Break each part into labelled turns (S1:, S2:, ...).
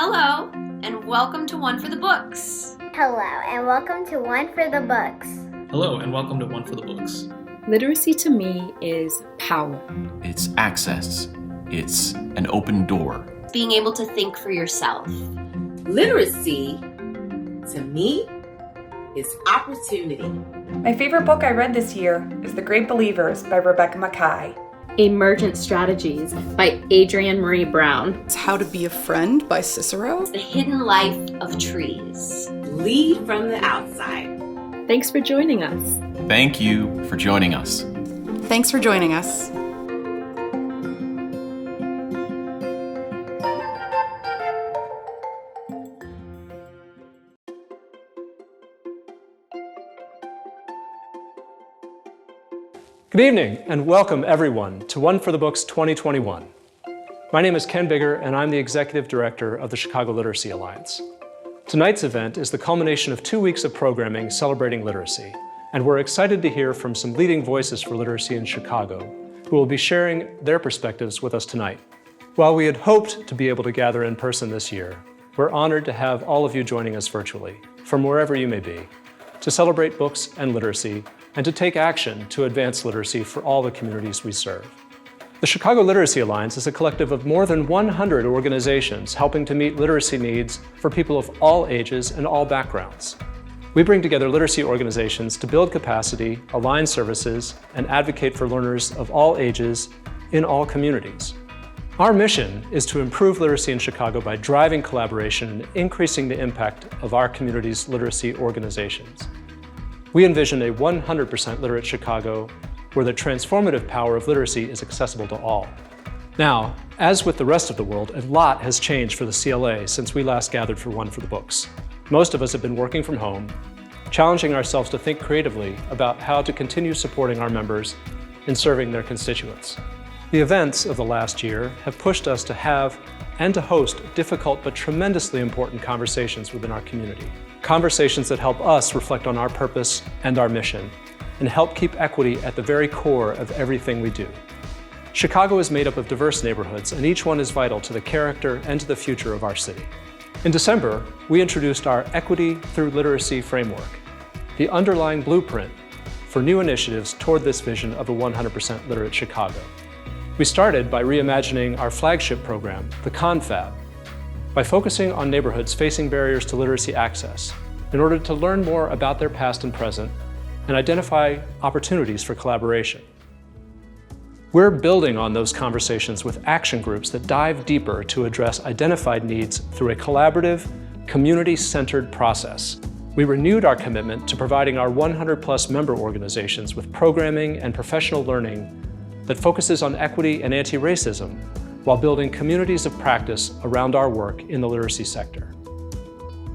S1: Hello, and welcome to One for the Books.
S2: Hello, and welcome to One for the Books.
S3: Hello, and welcome to One for the Books.
S4: Literacy to me is power.
S5: It's access. It's an open door.
S1: Being able to think for yourself.
S6: Literacy, to me, is opportunity.
S7: My favorite book I read this year is The Great Believers by Rebecca Makkai.
S8: Emergent Strategies by Adrienne Marie Brown.
S9: It's How to Be a Friend by Cicero.
S1: The Hidden Life of Trees.
S6: Lead from the outside.
S8: Thanks for joining us.
S5: Thank you for joining us.
S9: Thanks for joining us.
S10: Good evening, and welcome everyone to One for the Books 2021. My name is Ken Bigger, and I'm the Executive Director of the Chicago Literacy Alliance. Tonight's event is the culmination of 2 weeks of programming celebrating literacy, and we're excited to hear from some leading voices for literacy in Chicago, who will be sharing their perspectives with us tonight. While we had hoped to be able to gather in person this year, we're honored to have all of you joining us virtually, from wherever you may be, to celebrate books and literacy, and to take action to advance literacy for all the communities we serve. The Chicago Literacy Alliance is a collective of more than 100 organizations helping to meet literacy needs for people of all ages and all backgrounds. We bring together literacy organizations to build capacity, align services, and advocate for learners of all ages in all communities. Our mission is to improve literacy in Chicago by driving collaboration and increasing the impact of our community's literacy organizations. We envision a 100% literate Chicago where the transformative power of literacy is accessible to all. Now, as with the rest of the world, a lot has changed for the CLA since we last gathered for One for the Books. Most of us have been working from home, challenging ourselves to think creatively about how to continue supporting our members in serving their constituents. The events of the last year have pushed us to have and to host difficult but tremendously important conversations within our community. Conversations that help us reflect on our purpose and our mission, and help keep equity at the very core of everything we do. Chicago is made up of diverse neighborhoods, and each one is vital to the character and to the future of our city. In December, we introduced our Equity Through Literacy framework, the underlying blueprint for new initiatives toward this vision of a 100% literate Chicago. We started by reimagining our flagship program, the Confab, by focusing on neighborhoods facing barriers to literacy access in order to learn more about their past and present and identify opportunities for collaboration. We're building on those conversations with action groups that dive deeper to address identified needs through a collaborative, community-centered process. We renewed our commitment to providing our 100+ member organizations with programming and professional learning that focuses on equity and anti-racism while building communities of practice around our work in the literacy sector.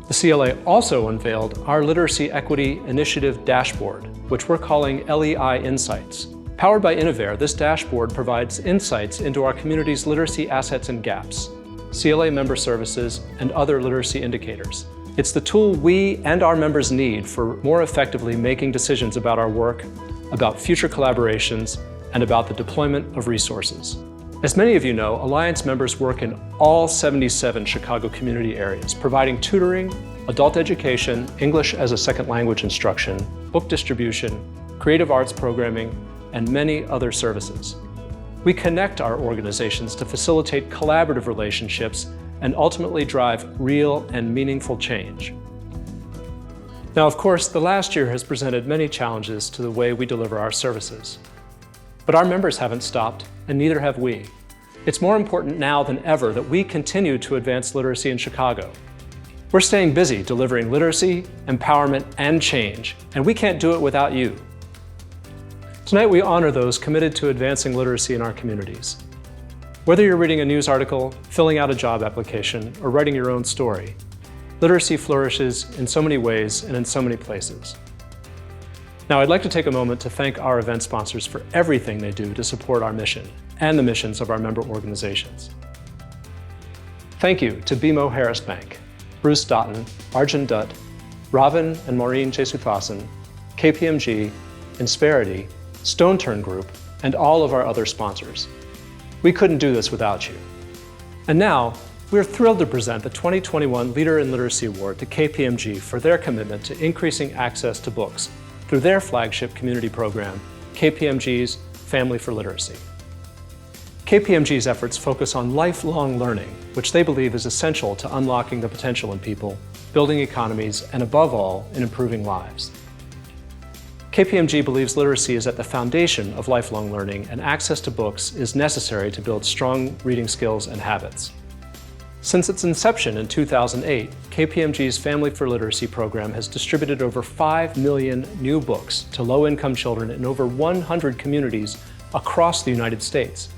S10: The CLA also unveiled our Literacy Equity Initiative Dashboard, which we're calling LEI Insights. Powered by Innovare, this dashboard provides insights into our community's literacy assets and gaps, CLA member services, and other literacy indicators. It's the tool we and our members need for more effectively making decisions about our work, about future collaborations, and about the deployment of resources. As many of you know, Alliance members work in all 77 Chicago community areas, providing tutoring, adult education, English as a second language instruction, book distribution, creative arts programming, and many other services. We connect our organizations to facilitate collaborative relationships and ultimately drive real and meaningful change. Now, of course, the last year has presented many challenges to the way we deliver our services. But our members haven't stopped, and neither have we. It's more important now than ever that we continue to advance literacy in Chicago. We're staying busy delivering literacy, empowerment, and change, and we can't do it without you. Tonight we honor those committed to advancing literacy in our communities. Whether you're reading a news article, filling out a job application, or writing your own story, literacy flourishes in so many ways and in so many places. Now, I'd like to take a moment to thank our event sponsors for everything they do to support our mission and the missions of our member organizations. Thank you to BMO Harris Bank, Bruce Dotton, Arjun Dutt, Ravin and Maureen Jesuthasan, KPMG, Insperity, Stone Turn Group, and all of our other sponsors. We couldn't do this without you. And now, We're thrilled to present the 2021 Leader in Literacy Award to KPMG for their commitment to increasing access to books through their flagship community program, KPMG's Family for Literacy. KPMG's efforts focus on lifelong learning, which they believe is essential to unlocking the potential in people, building economies, and above all, in improving lives. KPMG believes literacy is at the foundation of lifelong learning, and access to books is necessary to build strong reading skills and habits. Since its inception in 2008, KPMG's Family for Literacy program has distributed over 5 million new books to low-income children in over 100 communities across the United States.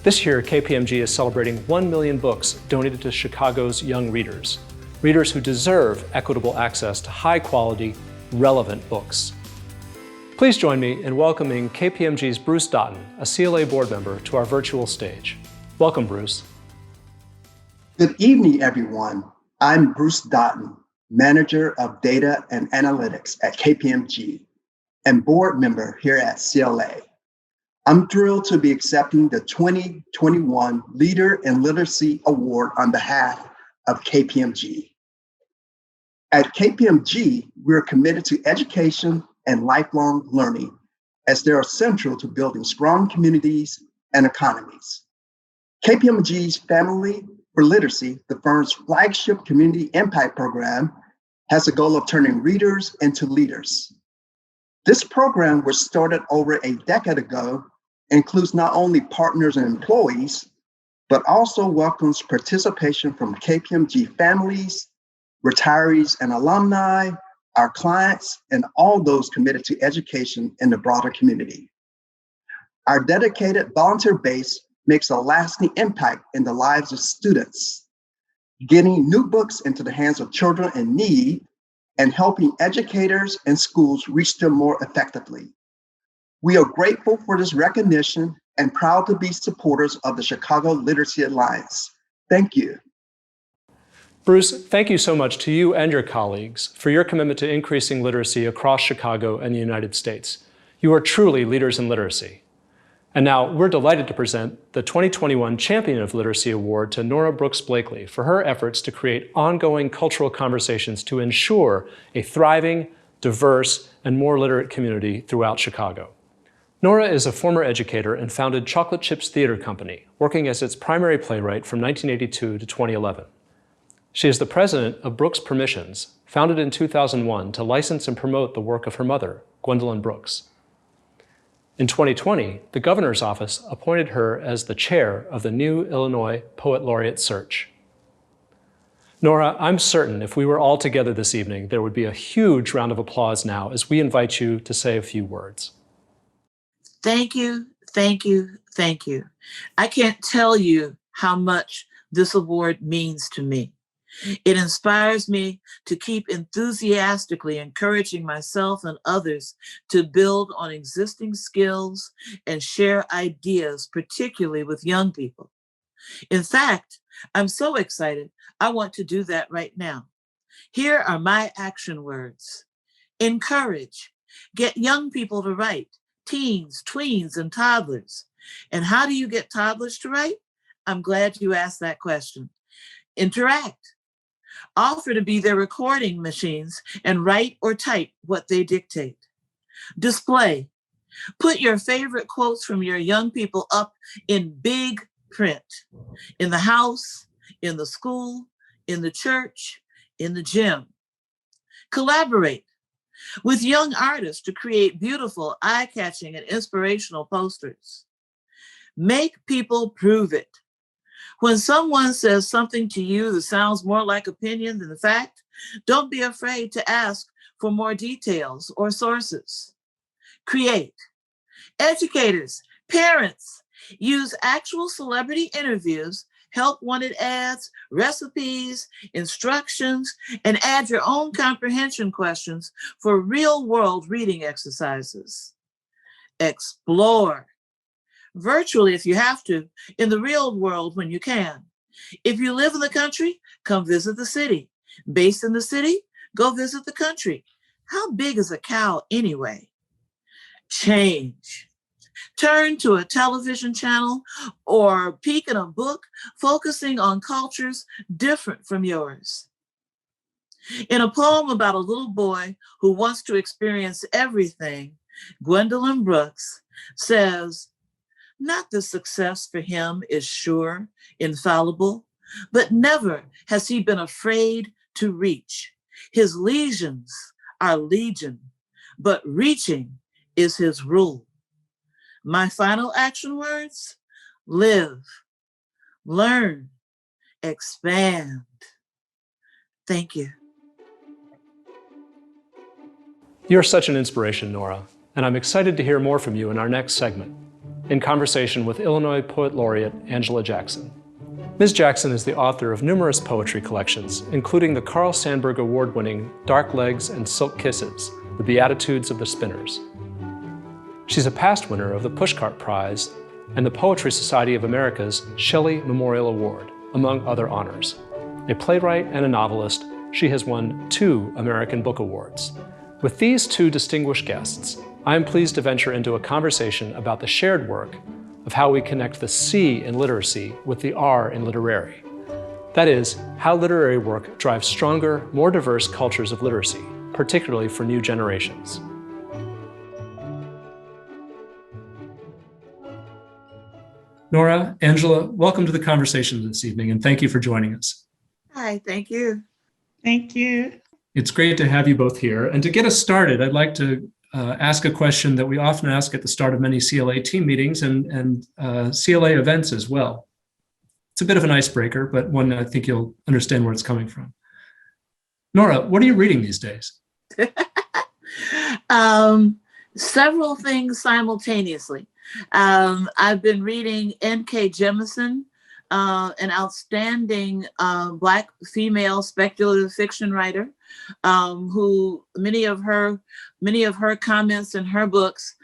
S10: This year, KPMG is celebrating 1 million books donated to Chicago's young readers who deserve equitable access to high-quality, relevant books. Please join me in welcoming KPMG's Bruce Doughton, a CLA board member, to our virtual stage. Welcome, Bruce.
S11: Good evening, everyone. I'm Bruce Doughton, Manager of Data and Analytics at KPMG and board member here at CLA. I'm thrilled to be accepting the 2021 Leader in Literacy Award on behalf of KPMG. At KPMG, we're committed to education and lifelong learning as they are central to building strong communities and economies. KPMG's Family for Literacy, the firm's flagship community impact program, has a goal of turning readers into leaders. This program, which started over a decade ago, includes not only partners and employees, but also welcomes participation from KPMG families, retirees and alumni, our clients, and all those committed to education in the broader community. Our dedicated volunteer base makes a lasting impact in the lives of students, getting new books into the hands of children in need and helping educators and schools reach them more effectively. We are grateful for this recognition and proud to be supporters of the Chicago Literacy Alliance. Thank you.
S10: Bruce, thank you so much to you and your colleagues for your commitment to increasing literacy across Chicago and the United States. You are truly leaders in literacy. And now we're delighted to present the 2021 Champion of Literacy Award to Nora Brooks Blakely for her efforts to create ongoing cultural conversations to ensure a thriving, diverse, and more literate community throughout Chicago. Nora is a former educator and founded Chocolate Chips Theater Company, working as its primary playwright from 1982 to 2011. She is the president of Brooks Permissions, founded in 2001 to license and promote the work of her mother, Gwendolyn Brooks. In 2020, the governor's office appointed her as the chair of the new Illinois Poet Laureate Search. Nora, I'm certain if we were all together this evening, there would be a huge round of applause now as we invite you to say a few words.
S12: Thank you, thank you, thank you. I can't tell you how much this award means to me. It inspires me to keep enthusiastically encouraging myself and others to build on existing skills and share ideas, particularly with young people. In fact, I'm so excited, I want to do that right now. Here are my action words. Encourage. Get young people to write. Teens, tweens, and toddlers. And how do you get toddlers to write? I'm glad you asked that question. Interact. Offer to be their recording machines and write or type what they dictate. Display. Put your favorite quotes from your young people up in big print, in the house, in the school, in the church, in the gym. Collaborate with young artists to create beautiful, eye-catching, and inspirational posters. Make people prove it. When someone says something to you that sounds more like opinion than the fact, don't be afraid to ask for more details or sources. Create. Educators, parents, use actual celebrity interviews, help wanted ads, recipes, instructions, and add your own comprehension questions for real-world reading exercises. Explore. Virtually if you have to, in the real world when you can. If you live in the country, come visit the city. Based in the city, go visit the country. How big is a cow anyway? Change. turn to a television channel, or peek in a book focusing on cultures different from yours. In a poem about a little boy who wants to experience everything, Gwendolyn Brooks says, "Not that success for him is sure, infallible, but never has he been afraid to reach. His lesions are legion, but reaching is his rule. My final action words: live, learn, expand." Thank you.
S10: You're such an inspiration, Nora, and I'm excited to hear more from you in our next segment, in conversation with Illinois Poet Laureate Angela Jackson. Ms. Jackson is the author of numerous poetry collections, including the Carl Sandburg Award-winning Dark Legs and Silk Kisses, The Beatitudes of the Spinners. She's a past winner of the Pushcart Prize and the Poetry Society of America's Shelley Memorial Award, among other honors. A playwright and a novelist, she has won 2 American Book Awards. With these 2 distinguished guests, I am pleased to venture into a conversation about the shared work of how we connect the C in literacy with the R in literary. That is, how literary work drives stronger, more diverse cultures of literacy, particularly for new generations. Nora, Angela, welcome to the conversation this evening, and thank you for joining us.
S12: Hi, thank you.
S6: Thank you.
S10: It's great to have you both here. And to get us started, I'd like to ask a question that we often ask at the start of many CLA team meetings and CLA events as well. It's a bit of an icebreaker, but one I think you'll understand where it's coming from. Nora, what are you reading these days?
S12: Several things simultaneously. I've been reading N.K. Jemisin, an outstanding Black female speculative fiction writer, who many of her comments in her books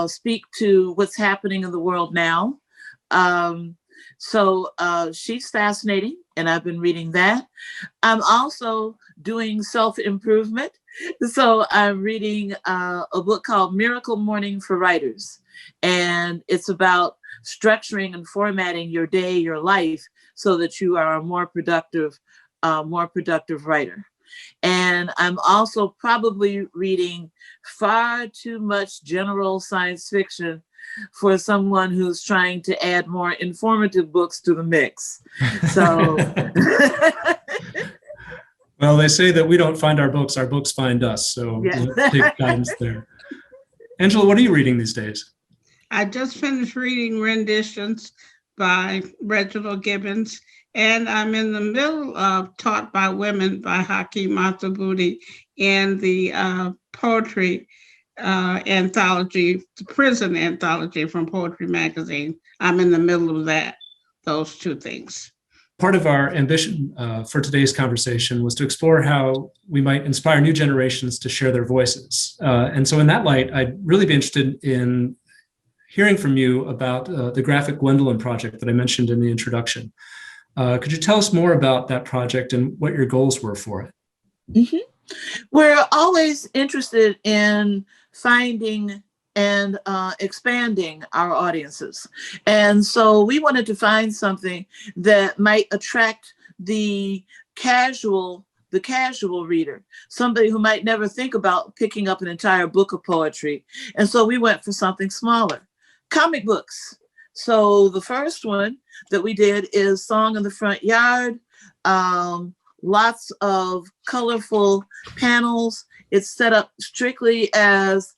S12: speak to what's happening in the world now. So she's fascinating, and I've been reading that. I'm also doing self-improvement. So I'm reading a book called Miracle Morning for Writers. And it's about structuring and formatting your day, your life, so that you are a more productive writer. And I'm also probably reading far too much general science fiction for someone who's trying to add more informative books to the mix. So,
S10: well, they say that we don't find our books find us. So
S6: Yeah.
S10: take guidance there. Angela, what are you reading these days?
S6: I just finished reading Renditions by Reginald Gibbons, and I'm in the middle of Taught by Women by Hakeem Mathabudi and the poetry anthology, the prison anthology from Poetry Magazine. I'm in the middle of that, those 2 things.
S10: Part of our ambition for today's conversation was to explore how we might inspire new generations to share their voices. And so in that light, I'd really be interested in hearing from you about the Graphic Gwendolyn project that I mentioned in the introduction. Could you tell us more about that project and what your goals were for it?
S12: Mm-hmm. We're always interested in finding and expanding our audiences. And so we wanted to find something that might attract the casual reader, somebody who might never think about picking up an entire book of poetry. And so we went for something smaller, comic books. So the first one that we did is Song in the Front Yard. Lots of colorful panels. It's set up strictly as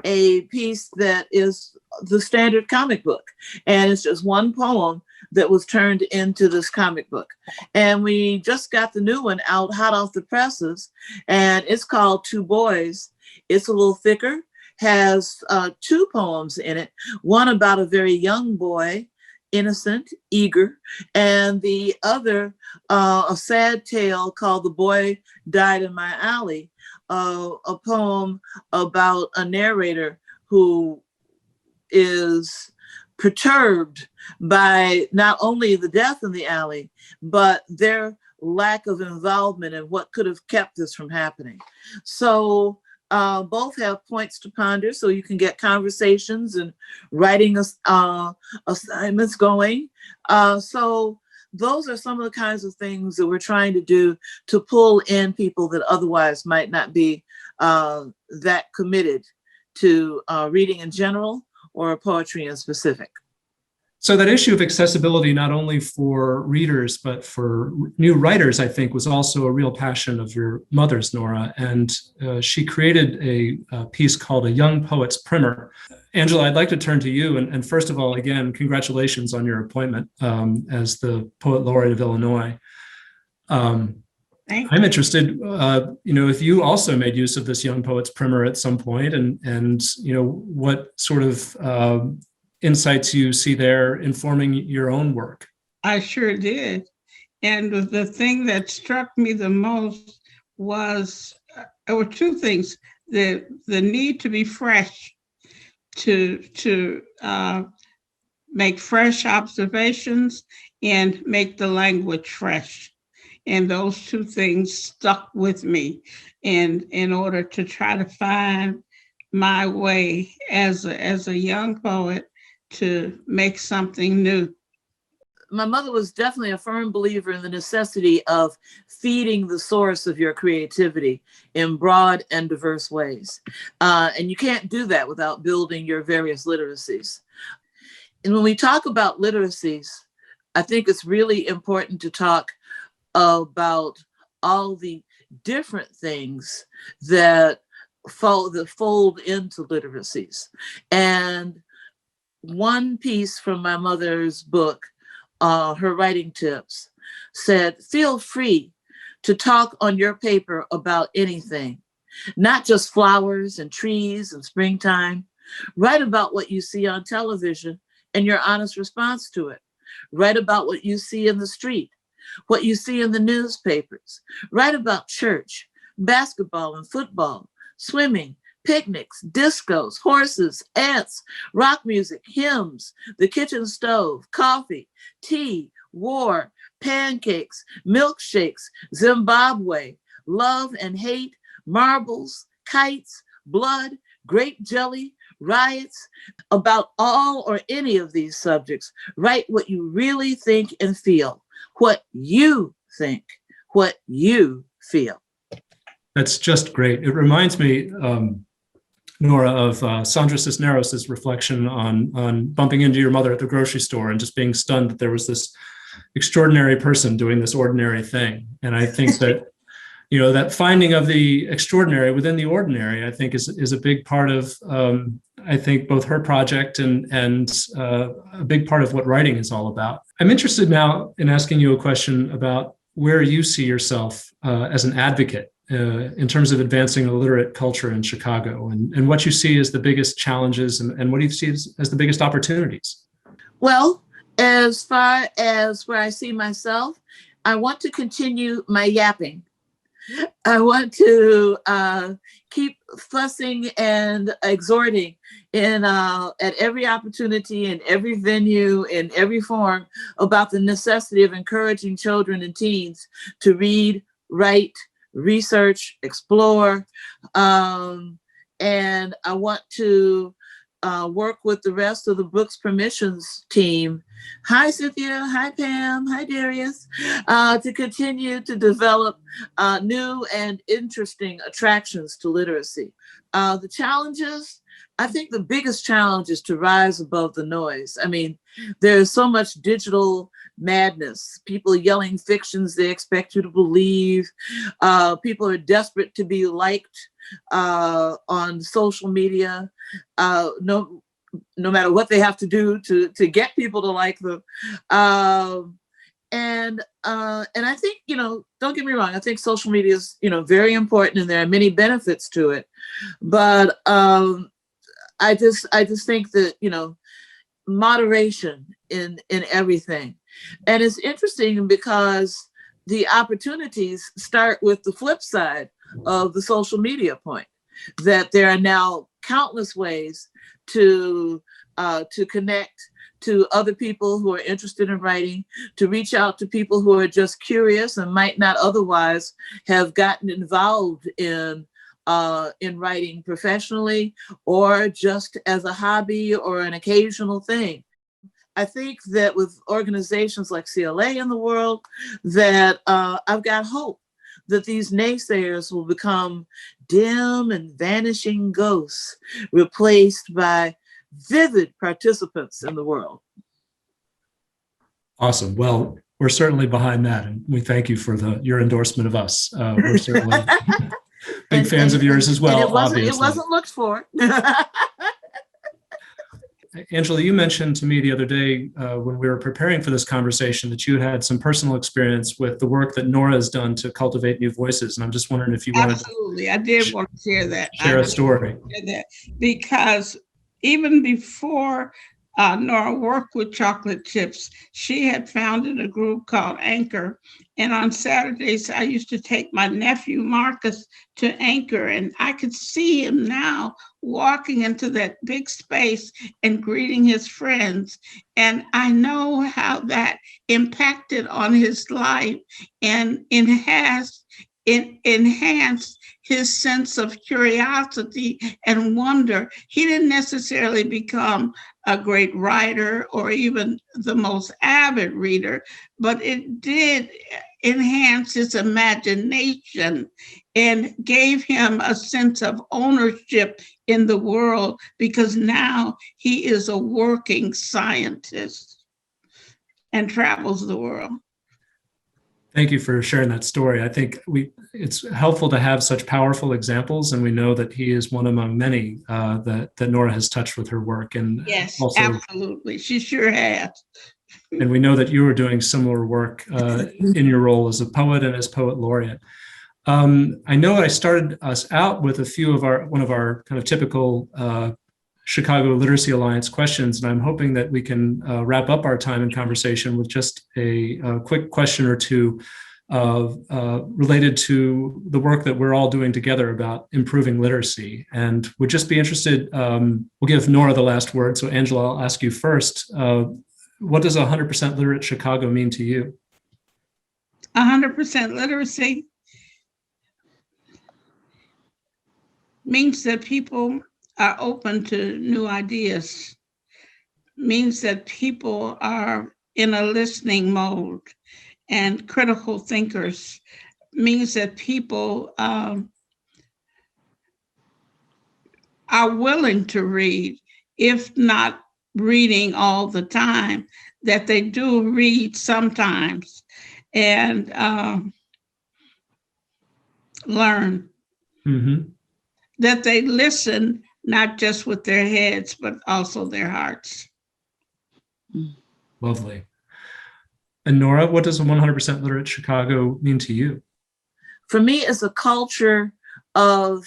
S12: a piece that is the standard comic book. And it's just one poem that was turned into this comic book. And we just got the new one out, hot off the presses, and it's called Two Boys. It's a little thicker, has 2 poems in it, one about a very young boy, innocent, eager, and the other, a sad tale called The Boy Died in My Alley, a poem about a narrator who is perturbed by not only the death in the alley, but their lack of involvement in what could have kept this from happening. So Both have points to ponder, so you can get conversations and writing assignments going. So those are some of the kinds of things that we're trying to do to pull in people that otherwise might not be that committed to reading in general or poetry in specific.
S10: So that issue of accessibility, not only for readers, but for new writers, I think, was also a real passion of your mother's, Nora. And she created a piece called A Young Poet's Primer. Angela, I'd like to turn to you. And first of all, again, congratulations on your appointment as the Poet Laureate of Illinois. I'm interested, if you also made use of this Young Poet's Primer at some point, and what sort of insights you see there informing your own work.
S6: I sure did. And the thing that struck me the most was, there were two things: the need to be fresh, to make fresh observations and make the language fresh. And those two things stuck with me in order to try to find my way as a young poet to make something new.
S12: My mother was definitely a firm believer in the necessity of feeding the source of your creativity in broad and diverse ways. And you can't do that without building your various literacies. And when we talk about literacies, I think it's really important to talk about all the different things that fold into literacies. And one piece from my mother's book, her writing tips, said, feel free to talk on your paper about anything, not just flowers and trees and springtime. Write about what you see on television and your honest response to it. Write about what you see in the street, what you see in the newspapers. Write about church, basketball and football, swimming, picnics, discos, horses, ants, rock music, hymns, the kitchen stove, coffee, tea, war, pancakes, milkshakes, Zimbabwe, love and hate, marbles, kites, blood, grape jelly, riots. About all or any of these subjects, write what you really think and feel, what you think, what you feel.
S10: That's just great. It reminds me, Nora, of Sandra Cisneros' reflection on bumping into your mother at the grocery store and just being stunned that there was this extraordinary person doing this ordinary thing. And I think that, that finding of the extraordinary within the ordinary, I think is a big part of, I think, both her project and a big part of what writing is all about. I'm interested now in asking you a question about where you see yourself as an advocate in terms of advancing a literate culture in Chicago, and what you see as the biggest challenges and what do you see as the biggest opportunities?
S12: Well, as far as where I see myself, I want to continue my yapping. I want to keep fussing and exhorting at every opportunity, in every venue, in every form, about the necessity of encouraging children and teens to read, write, research, explore, and I want to work with the rest of the Books Permissions team. Hi, Cynthia. Hi, Pam. Hi, Darius. To continue to develop new and interesting attractions to literacy. The challenges, I think the biggest challenge is to rise above the noise. I mean, there's so much digital madness, people yelling fictions they expect you to believe. People are desperate to be liked on social media, no matter what they have to do to get people to like them. And I think, don't get me wrong, I think social media is, very important and there are many benefits to it. But I just think that, moderation in everything. And it's interesting because the opportunities start with the flip side of the social media point, that there are now countless ways to connect to other people who are interested in writing, to reach out to people who are just curious and might not otherwise have gotten involved in in writing professionally or just as a hobby or an occasional thing. I think that with organizations like CLA in the world, that I've got hope that these naysayers will become dim and vanishing ghosts, replaced by vivid participants in the world.
S10: Awesome. Well, we're certainly behind that, and we thank you for your endorsement of us. We're certainly big fans of yours as well.
S12: And
S10: obviously,
S12: it wasn't looked for.
S10: Angela, you mentioned to me the other day when we were preparing for this conversation that you had some personal experience with the work that Nora has done to cultivate new voices. And I'm just wondering if you wanted
S6: Absolutely. I did want to share that.
S10: Share a story.
S6: Because even before Nora worked with chocolate chips, she had founded a group called Anchor. And on Saturdays, I used to take my nephew Marcus to Anchor, and I could see him now walking into that big space and greeting his friends. And I know how that impacted on his life and enhanced his sense of curiosity and wonder. He didn't necessarily become a great writer or even the most avid reader, but it did enhance his imagination and gave him a sense of ownership in the world, because now he is a working scientist and travels the world.
S10: Thank you for sharing that story. I think it's helpful to have such powerful examples, and we know that he is one among many that Nora has touched with her work. And
S6: yes,
S10: also,
S6: absolutely, she sure has.
S10: And we know that you are doing similar work in your role as a poet and as poet laureate. I know I started us out with one of our kind of typical Chicago Literacy Alliance questions, and I'm hoping that we can wrap up our time in conversation with just a quick question or two related to the work that we're all doing together about improving literacy. And would just be interested, we'll give Nora the last word. So Angela, I'll ask you first. What does 100% literate Chicago mean to you?
S6: 100% literacy means that people are open to new ideas, means that people are in a listening mode and critical thinkers, means that people are willing to read, if not reading all the time, that they do read sometimes and learn.
S10: Mm-hmm.
S6: That they listen, not just with their heads, but also their hearts.
S10: Lovely. And Nora, what does a 100% literate Chicago mean to you?
S12: For me, it's a culture of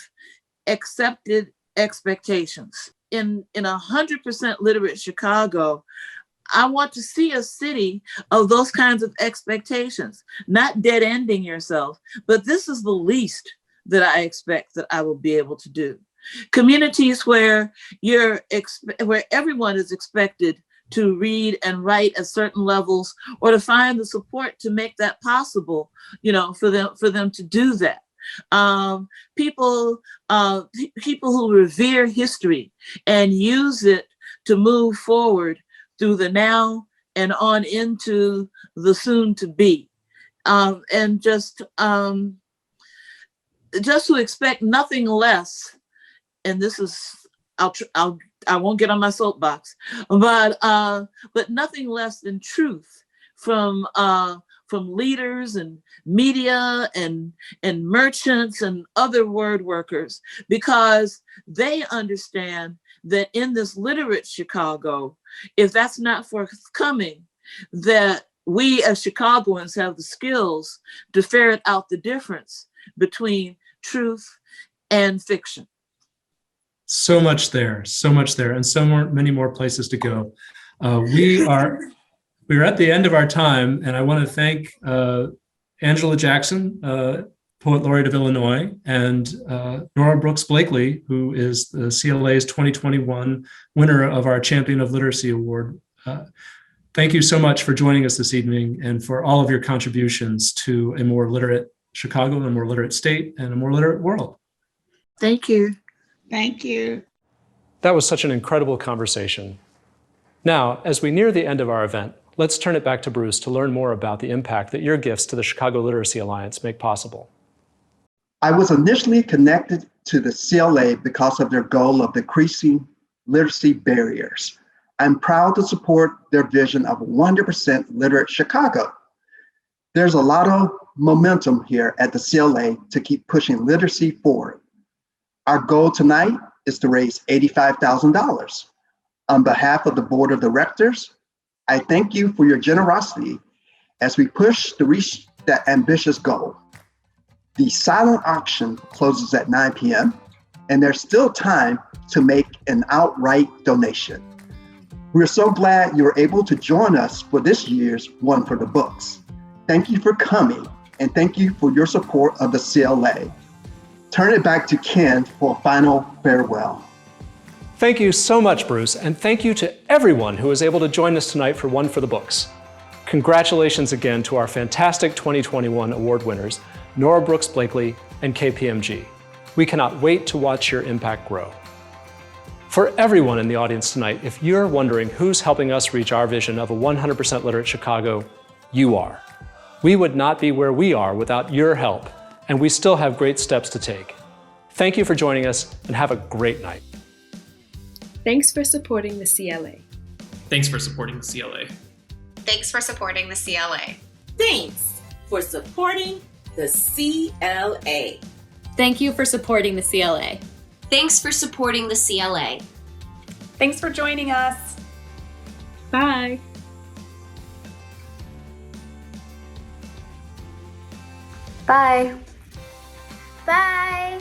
S12: accepted expectations. In 100% literate Chicago, I want to see a city of those kinds of expectations, not dead-ending yourself, but this is the least that I expect that I will be able to do. Communities where where everyone is expected to read and write at certain levels, or to find the support to make that possible, for them to do that. People who revere history and use it to move forward through the now and on into the soon to be, and just to expect nothing less. And this is, I won't get on my soapbox, but nothing less than truth from leaders and media and merchants and other word workers, because they understand that in this literate Chicago, if that's not forthcoming, that we as Chicagoans have the skills to ferret out the difference between truth and fiction.
S10: So much there, and many more places to go. We're at the end of our time, and I want to thank Angela Jackson, Poet Laureate of Illinois, and Nora Brooks Blakely, who is the CLA's 2021 winner of our Champion of Literacy Award. Thank you so much for joining us this evening and for all of your contributions to a more literate Chicago, a more literate state, and a more literate world.
S12: Thank you.
S6: Thank you.
S10: That was such an incredible conversation. Now, as we near the end of our event, let's turn it back to Bruce to learn more about the impact that your gifts to the Chicago Literacy Alliance make possible.
S11: I was initially connected to the CLA because of their goal of decreasing literacy barriers. I'm proud to support their vision of 100% literate Chicago. There's a lot of momentum here at the CLA to keep pushing literacy forward. Our goal tonight is to raise $85,000. On behalf of the board of directors, I thank you for your generosity as we push to reach that ambitious goal. The silent auction closes at 9 p.m., and there's still time to make an outright donation. We're so glad you're able to join us for this year's One for the Books. Thank you for coming, and thank you for your support of the CLA. Turn it back to Ken for a final farewell.
S10: Thank you so much, Bruce, and thank you to everyone who was able to join us tonight for One for the Books. Congratulations again to our fantastic 2021 award winners, Nora Brooks Blakely and KPMG. We cannot wait to watch your impact grow. For everyone in the audience tonight, if you're wondering who's helping us reach our vision of a 100% literate Chicago, you are. We would not be where we are without your help, and we still have great steps to take. Thank you for joining us, and have a great night.
S4: Thanks for supporting the CLA.
S3: Thanks for supporting the CLA.
S1: Thanks for supporting the CLA.
S13: Thanks for supporting the CLA.
S8: Thank you for supporting the CLA.
S1: Thanks for supporting the CLA.
S7: Thanks for joining us.
S4: Bye.
S2: Bye. Bye.